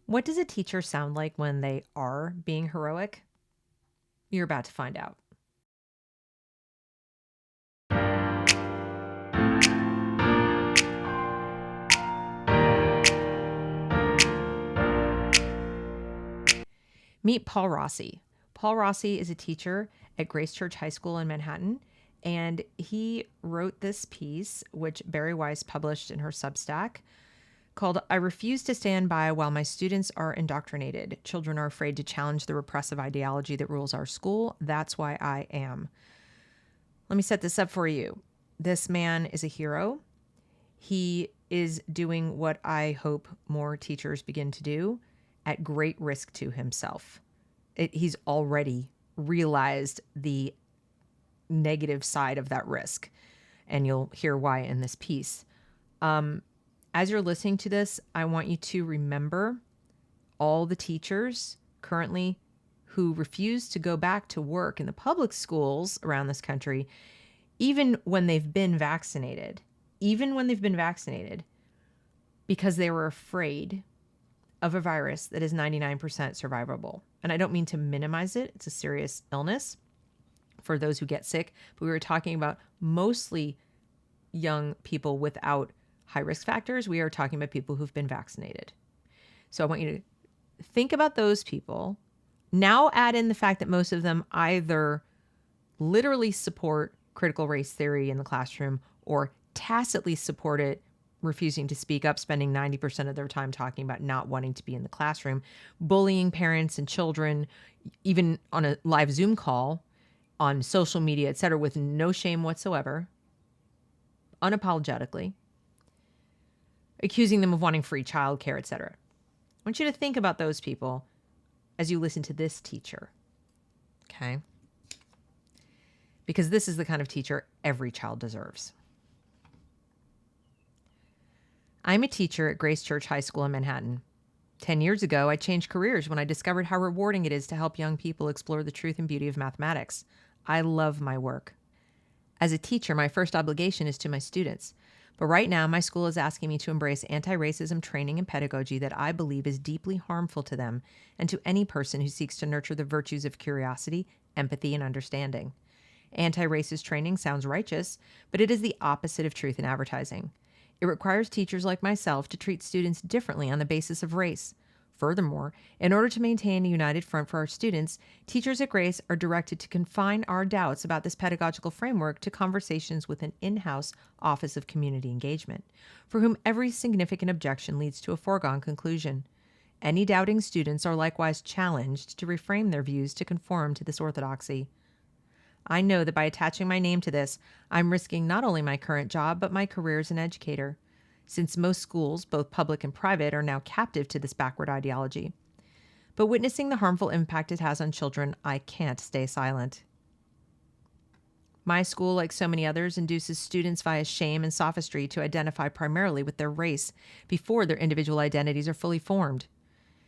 What does a teacher sound like when they are being heroic? You're about to find out. Meet Paul Rossi. Paul Rossi is a teacher at Grace Church High School in Manhattan, and he wrote this piece, which Barry Weiss published in her Substack, called I Refuse to Stand By While My Students Are Indoctrinated. Children are afraid to challenge the repressive ideology that rules our school. That's why I am. Let me set this up for you. This man is a hero. He is doing what I hope more teachers begin to do at great risk to himself. He's already realized the negative side of that risk, and you'll hear why in this piece. As you're listening to this, I want you to remember all the teachers currently who refuse to go back to work in the public schools around this country, even when they've been vaccinated, because they were afraid of a virus that is 99% survivable. And I don't mean to minimize it. It's a serious illness for those who get sick. But we were talking about mostly young people without high risk factors. We are talking about people who've been vaccinated. So I want you to think about those people. Now add in the fact that most of them either literally support critical race theory in the classroom or tacitly support it, refusing to speak up, spending 90% of their time talking about not wanting to be in the classroom, bullying parents and children, even on a live Zoom call, on social media, et cetera, with no shame whatsoever, unapologetically, accusing them of wanting free childcare, et cetera. I want you to think about those people as you listen to this teacher, okay? Because this is the kind of teacher every child deserves. I'm a teacher at Grace Church High School in Manhattan. 10 years ago, I changed careers when I discovered how rewarding it is to help young people explore the truth and beauty of mathematics. I love my work. As a teacher, my first obligation is to my students. But right now, my school is asking me to embrace anti-racism training and pedagogy that I believe is deeply harmful to them and to any person who seeks to nurture the virtues of curiosity, empathy, and understanding. Anti-racist training sounds righteous, but it is the opposite of truth in advertising. It requires teachers like myself to treat students differently on the basis of race. Furthermore, in order to maintain a united front for our students, teachers at Grace are directed to confine our doubts about this pedagogical framework to conversations with an in-house Office of Community Engagement, for whom every significant objection leads to a foregone conclusion. Any doubting students are likewise challenged to reframe their views to conform to this orthodoxy. I know that by attaching my name to this, I'm risking not only my current job, but my career as an educator, since most schools, both public and private, are now captive to this backward ideology. But witnessing the harmful impact it has on children, I can't stay silent. My school, like so many others, induces students via shame and sophistry to identify primarily with their race before their individual identities are fully formed.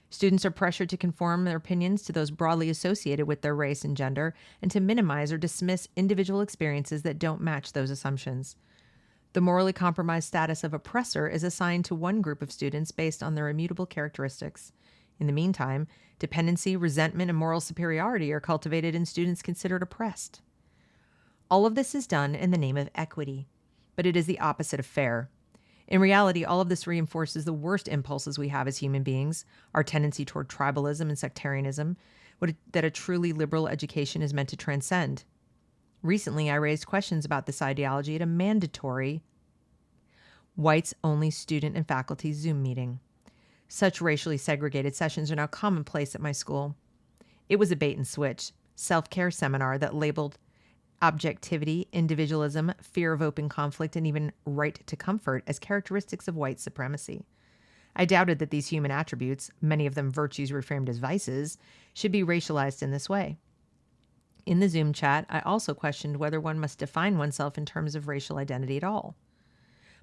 Students are pressured to conform their opinions to those broadly associated with their race and gender, and to minimize or dismiss individual experiences that don't match those assumptions. The morally compromised status of oppressor is assigned to one group of students based on their immutable characteristics. In the meantime, dependency, resentment, and moral superiority are cultivated in students considered oppressed. All of this is done in the name of equity, but it is the opposite of fair. In reality, all of this reinforces the worst impulses we have as human beings, our tendency toward tribalism and sectarianism, that a truly liberal education is meant to transcend. Recently, I raised questions about this ideology at a mandatory whites-only student and faculty Zoom meeting. Such racially segregated sessions are now commonplace at my school. It was a bait-and-switch, self-care seminar that labeled objectivity, individualism, fear of open conflict, and even right to comfort as characteristics of white supremacy. I doubted that these human attributes, many of them virtues reframed as vices, should be racialized in this way. In the Zoom chat, I also questioned whether one must define oneself in terms of racial identity at all.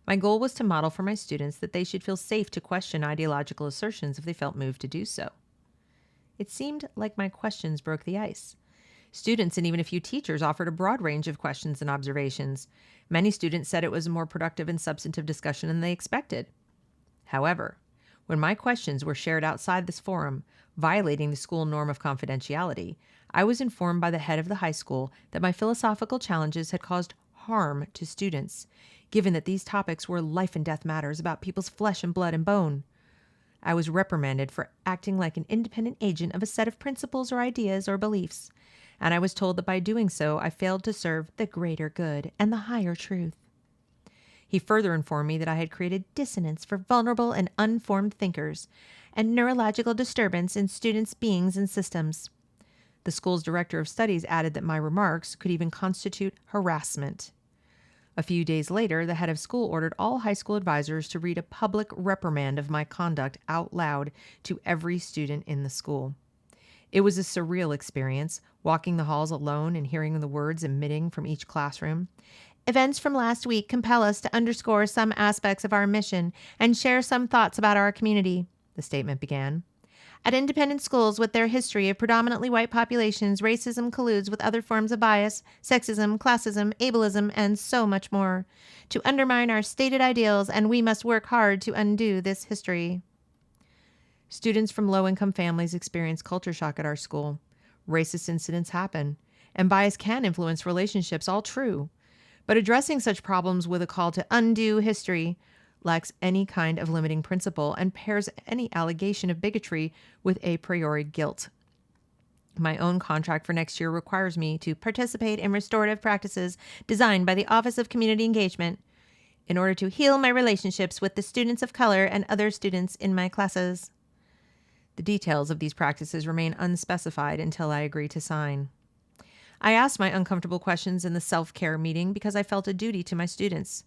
My goal was to model for my students that they should feel safe to question ideological assertions if they felt moved to do so. It seemed like my questions broke the ice. Students and even a few teachers offered a broad range of questions and observations. Many students said it was a more productive and substantive discussion than they expected. However, When my questions were shared outside this forum, violating the school norm of confidentiality, I was informed by the head of the high school that my philosophical challenges had caused harm to students, given that these topics were life and death matters about people's flesh and blood and bone. I was reprimanded for acting like an independent agent of a set of principles or ideas or beliefs, and I was told that by doing so I failed to serve the greater good and the higher truth. He further informed me that I had created dissonance for vulnerable and unformed thinkers and neurological disturbance in students' beings and systems. The school's director of studies added that my remarks could even constitute harassment. A few days later, the head of school ordered all high school advisors to read a public reprimand of my conduct out loud to every student in the school. It was a surreal experience, walking the halls alone and hearing the words emitting from each classroom. Events from last week compel us to underscore some aspects of our mission and share some thoughts about our community, the statement began. At independent schools with their history of predominantly white populations, racism colludes with other forms of bias, sexism, classism, ableism, and so much more to undermine our stated ideals, and we must work hard to undo this history. Students from low-income families experience culture shock at our school. Racist incidents happen, and bias can influence relationships, all true. But addressing such problems with a call to undo history lacks any kind of limiting principle and pairs any allegation of bigotry with a priori guilt. My own contract for next year requires me to participate in restorative practices designed by the Office of Community Engagement in order to heal my relationships with the students of color and other students in my classes. The details of these practices remain unspecified until I agree to sign. I asked my uncomfortable questions in the self-care meeting because I felt a duty to my students.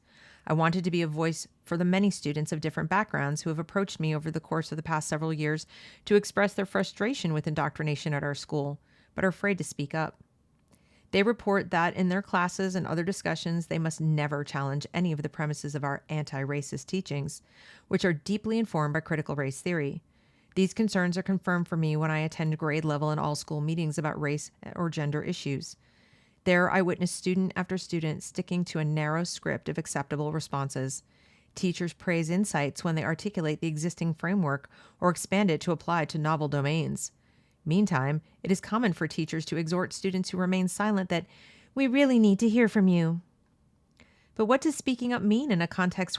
I wanted to be a voice for the many students of different backgrounds who have approached me over the course of the past several years to express their frustration with indoctrination at our school, but are afraid to speak up. They report that in their classes and other discussions, they must never challenge any of the premises of our anti-racist teachings, which are deeply informed by critical race theory. These concerns are confirmed for me when I attend grade level and all school meetings about race or gender issues. There, I witness student after student sticking to a narrow script of acceptable responses. Teachers praise insights when they articulate the existing framework or expand it to apply to novel domains. Meantime, it is common for teachers to exhort students who remain silent that we really need to hear from you. But what does speaking up mean in a context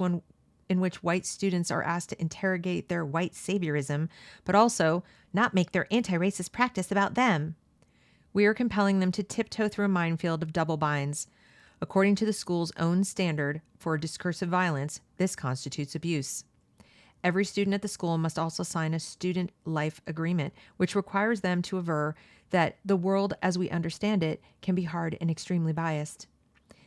in which white students are asked to interrogate their white saviorism, but also not make their anti-racist practice about them? We are compelling them to tiptoe through a minefield of double binds. According to the school's own standard for discursive violence, this constitutes abuse. Every student at the school must also sign a student life agreement, which requires them to aver that the world as we understand it can be hard and extremely biased.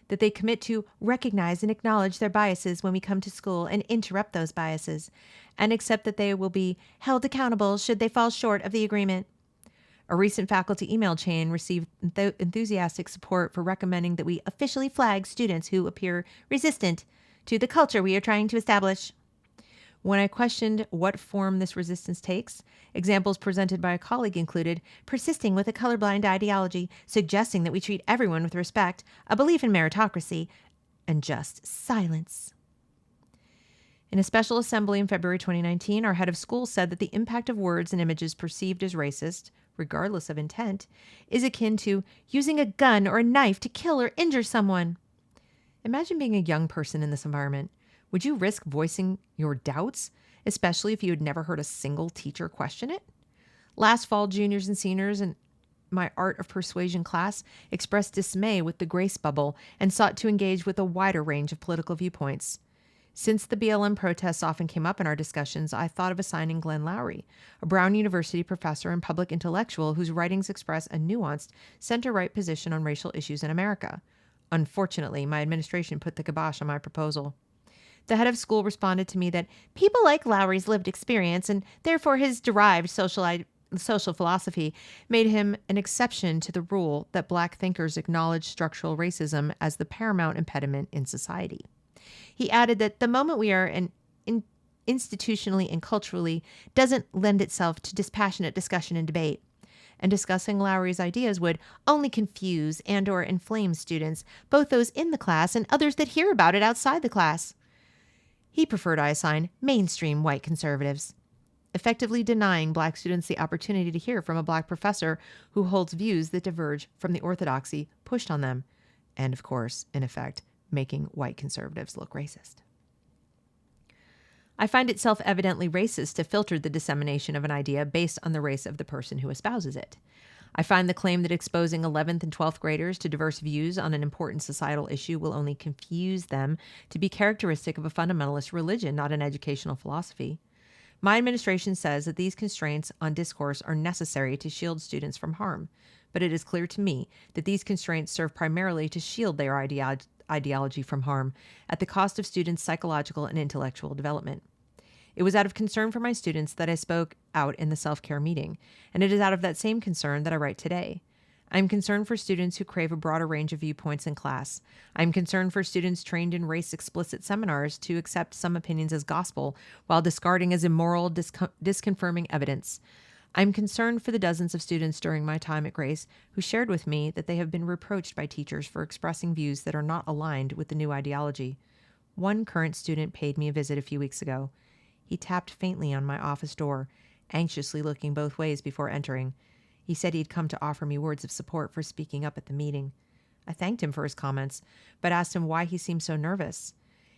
That they commit to recognize and acknowledge their biases when we come to school and interrupt those biases, and accept that they will be held accountable should they fall short of the agreement. A recent faculty email chain received enthusiastic support for recommending that we officially flag students who appear resistant to the culture we are trying to establish. When I questioned what form this resistance takes, examples presented by a colleague included persisting with a colorblind ideology, suggesting that we treat everyone with respect, a belief in meritocracy, and just silence. In a special assembly in February 2019, our head of school said that the impact of words and images perceived as racist, regardless of intent, is akin to using a gun or a knife to kill or injure someone. Imagine being a young person in this environment. Would you risk voicing your doubts, especially if you had never heard a single teacher question it? Last fall, juniors and seniors in my Art of Persuasion class expressed dismay with the grace bubble and sought to engage with a wider range of political viewpoints. Since the BLM protests often came up in our discussions, I thought of assigning Glenn Loury, a Brown University professor and public intellectual whose writings express a nuanced, center-right position on racial issues in America. Unfortunately, my administration put the kibosh on my proposal. The head of school responded to me that people like Lowry's lived experience and therefore his derived social philosophy made him an exception to the rule that Black thinkers acknowledge structural racism as the paramount impediment in society. He added that the moment we are institutionally and culturally doesn't lend itself to dispassionate discussion and debate, and discussing Lowry's ideas would only confuse and or inflame students, both those in the class and others that hear about it outside the class. He preferred I assign mainstream white conservatives. effectively denying Black students the opportunity to hear from a Black professor who holds views that diverge from the orthodoxy pushed on them, and of course, in effect, making white conservatives look racist. I find it self-evidently racist to filter the dissemination of an idea based on the race of the person who espouses it. I find the claim that exposing 11th and 12th graders to diverse views on an important societal issue will only confuse them to be characteristic of a fundamentalist religion, not an educational philosophy. My administration says that these constraints on discourse are necessary to shield students from harm, but it is clear to me that these constraints serve primarily to shield their ideology from harm at the cost of students' psychological and intellectual development. It was out of concern for my students that I spoke out in the self-care meeting, and it is out of that same concern that I write today. I'm concerned for students who crave a broader range of viewpoints in class. I'm concerned for students trained in race-explicit seminars to accept some opinions as gospel while discarding as immoral, disconfirming evidence. I'm concerned for the dozens of students during my time at Grace who shared with me that they have been reproached by teachers for expressing views that are not aligned with the new ideology. One current student paid me a visit a few weeks ago. He tapped faintly on my office door, anxiously looking both ways before entering. He said he'd come to offer me words of support for speaking up at the meeting. I thanked him for his comments, but asked him why he seemed so nervous.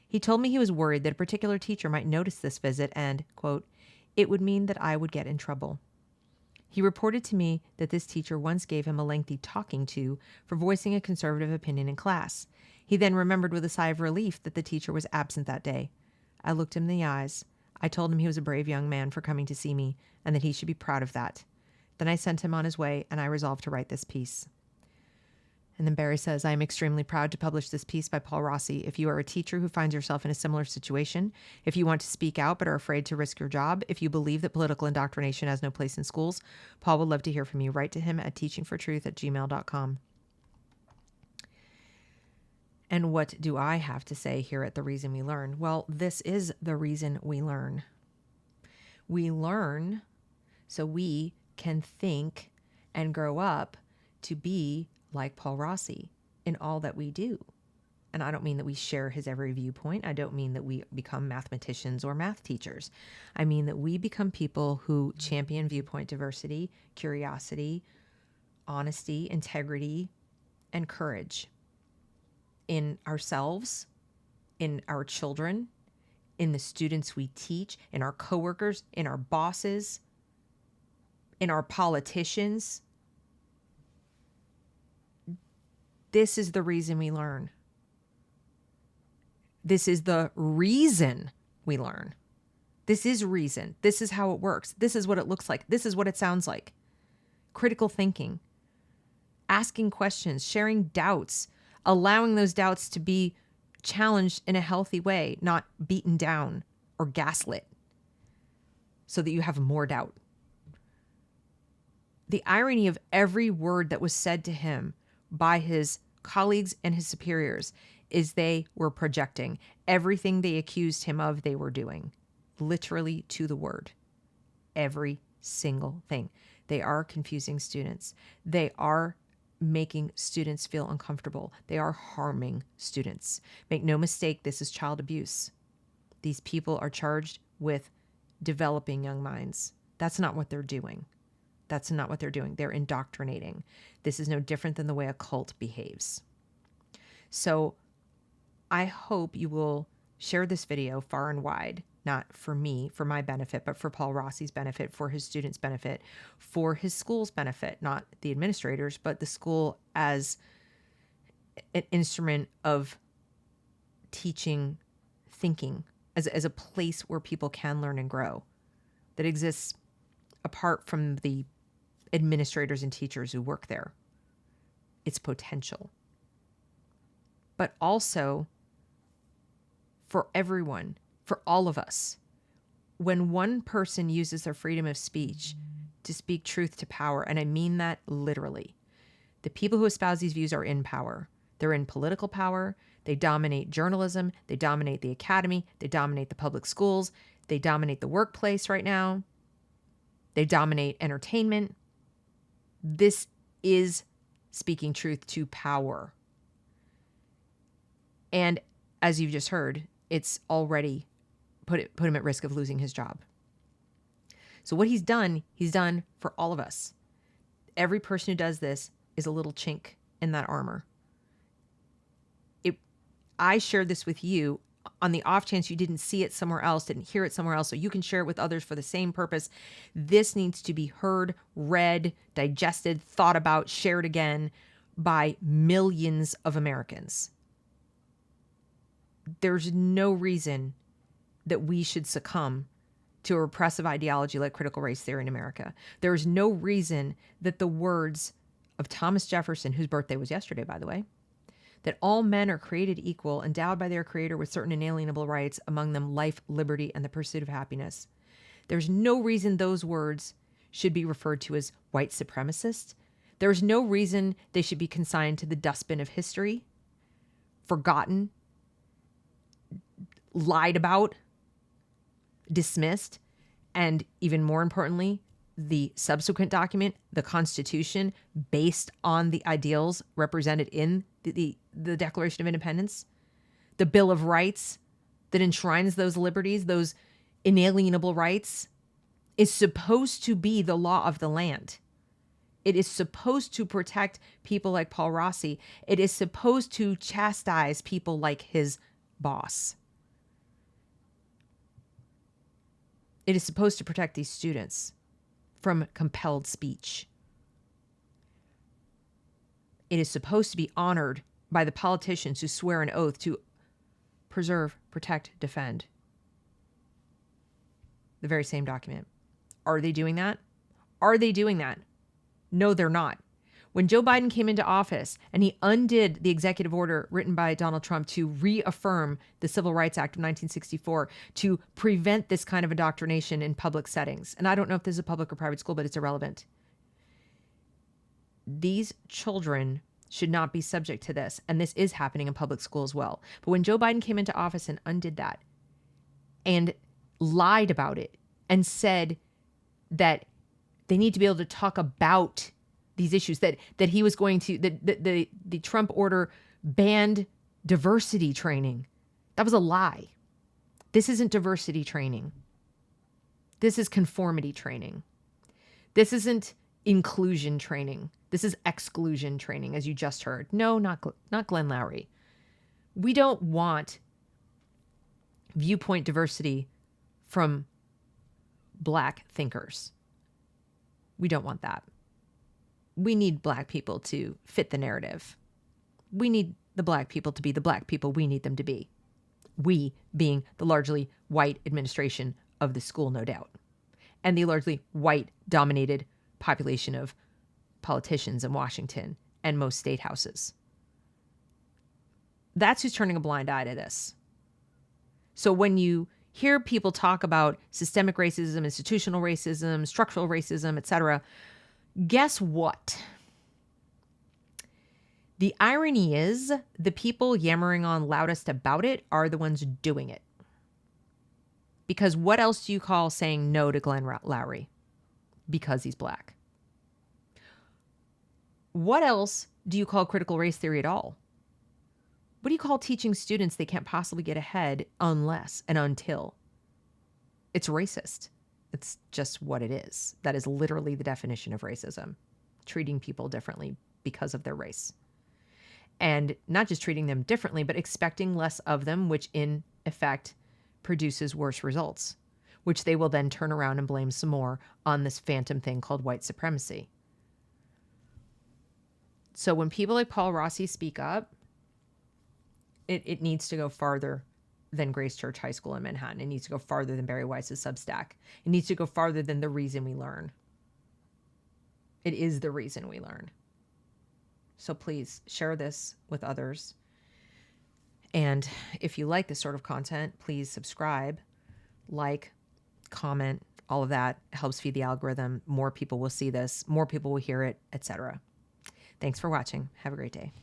He told me he was worried that a particular teacher might notice this visit and, quote, it would mean that I would get in trouble. He reported to me that this teacher once gave him a lengthy talking to for voicing a conservative opinion in class. He then remembered with a sigh of relief that the teacher was absent that day. I looked him in the eyes. I told him he was a brave young man for coming to see me and that he should be proud of that. Then I sent him on his way, and I resolved to write this piece. And then Barry says, I am extremely proud to publish this piece by Paul Rossi. If you are a teacher who finds yourself in a similar situation, if you want to speak out but are afraid to risk your job, if you believe that political indoctrination has no place in schools, Paul would love to hear from you. Write to him at teachingfortruth@gmail.com. And what do I have to say here at The Reason We Learn? Well, this is the reason we learn. We learn so we can think and grow up to be like Paul Rossi in all that we do. And I don't mean that we share his every viewpoint. I don't mean that we become mathematicians or math teachers. I mean that we become people who champion viewpoint diversity, curiosity, honesty, integrity, and courage in ourselves, in our children, in the students we teach, in our coworkers, in our bosses, in our politicians. This is the reason we learn. This is the reason we learn. This is reason. This is how it works. This is what it looks like. This is what it sounds like. Critical thinking, asking questions, sharing doubts, allowing those doubts to be challenged in a healthy way, not beaten down or gaslit so that you have more doubt. The irony of every word that was said to him by his colleagues and his superiors is they were projecting. Everything they accused him of, they were doing. Literally to the word. Every single thing. They are confusing students. They are making students feel uncomfortable. They are harming students. Make no mistake, this is child abuse. These people are charged with developing young minds. That's not what they're doing. That's not what they're doing. They're indoctrinating. This is no different than the way a cult behaves. So I hope you will share this video far and wide, not for me, for my benefit, but for Paul Rossi's benefit, for his students' benefit, for his school's benefit, not the administrators, but the school as an instrument of teaching, thinking, as a place where people can learn and grow, that exists apart from the administrators and teachers who work there. Its potential. But also for everyone, for all of us. When one person uses their freedom of speech to speak truth to power, and I mean that literally, the people who espouse these views are in power. They're in political power. They dominate journalism. They dominate the academy. They dominate the public schools. They dominate the workplace right now. They dominate entertainment. This is speaking truth to power. And as you've just heard, it's already put him at risk of losing his job. So what he's done for all of us. Every person who does this is a little chink in that armor. I shared this with you on the off chance you didn't see it somewhere else, didn't hear it somewhere else, so you can share it with others for the same purpose. This needs to be heard, read, digested, thought about, shared again by millions of Americans. There's no reason that we should succumb to a repressive ideology like critical race theory in America. There is no reason that the words of Thomas Jefferson, whose birthday was yesterday, by the way, that all men are created equal, endowed by their creator with certain inalienable rights, among them life, liberty, and the pursuit of happiness. There's no reason those words should be referred to as white supremacist. There's no reason they should be consigned to the dustbin of history, forgotten, lied about, dismissed, and even more importantly, the subsequent document, the Constitution, based on the ideals represented in the Declaration of Independence, the Bill of Rights that enshrines those liberties, those inalienable rights, is supposed to be the law of the land. It is supposed to protect people like Paul Rossi. It is supposed to chastise people like his boss. It is supposed to protect these students from compelled speech. It is supposed to be honored by the politicians who swear an oath to preserve, protect, defend. The very same document. Are they doing that? Are they doing that? No, they're not. When Joe Biden came into office and he undid the executive order written by Donald Trump to reaffirm the Civil Rights Act of 1964 to prevent this kind of indoctrination in public settings, and I don't know if this is a public or private school, but it's irrelevant. These children should not be subject to this, and this is happening in public school as well. But when Joe Biden came into office and undid that and lied about it and said that they need to be able to talk about these issues, that he was going to, the Trump order banned diversity training. That was a lie. This isn't diversity training. This is conformity training. This isn't inclusion training. This is exclusion training, as you just heard. No, not Glenn Loury. We don't want viewpoint diversity from Black thinkers. We don't want that. We need Black people to fit the narrative. We need the Black people to be the Black people we need them to be. We being the largely white administration of the school, no doubt, and the largely white-dominated population of politicians in Washington and most state houses. That's who's turning a blind eye to this. So when you hear people talk about systemic racism, institutional racism, structural racism, etc., guess what? The irony is the people yammering on loudest about it are the ones doing it. Because what else do you call saying no to Glenn Loury? Because he's Black. What else do you call critical race theory at all? What do you call teaching students they can't possibly get ahead unless and until? It's racist. It's just what it is. That is literally the definition of racism. Treating people differently because of their race. And not just treating them differently, but expecting less of them, which in effect produces worse results, which they will then turn around and blame some more on this phantom thing called white supremacy. So when people like Paul Rossi speak up, it needs to go farther than Grace Church High School in Manhattan. It needs to go farther than Barry Weiss's Substack. It needs to go farther than the reason we learn. It is the reason we learn. So please share this with others. And if you like this sort of content, please subscribe, like, comment, all of that helps feed the algorithm. More people will see this, more people will hear it, etc. Thanks for watching. Have a great day.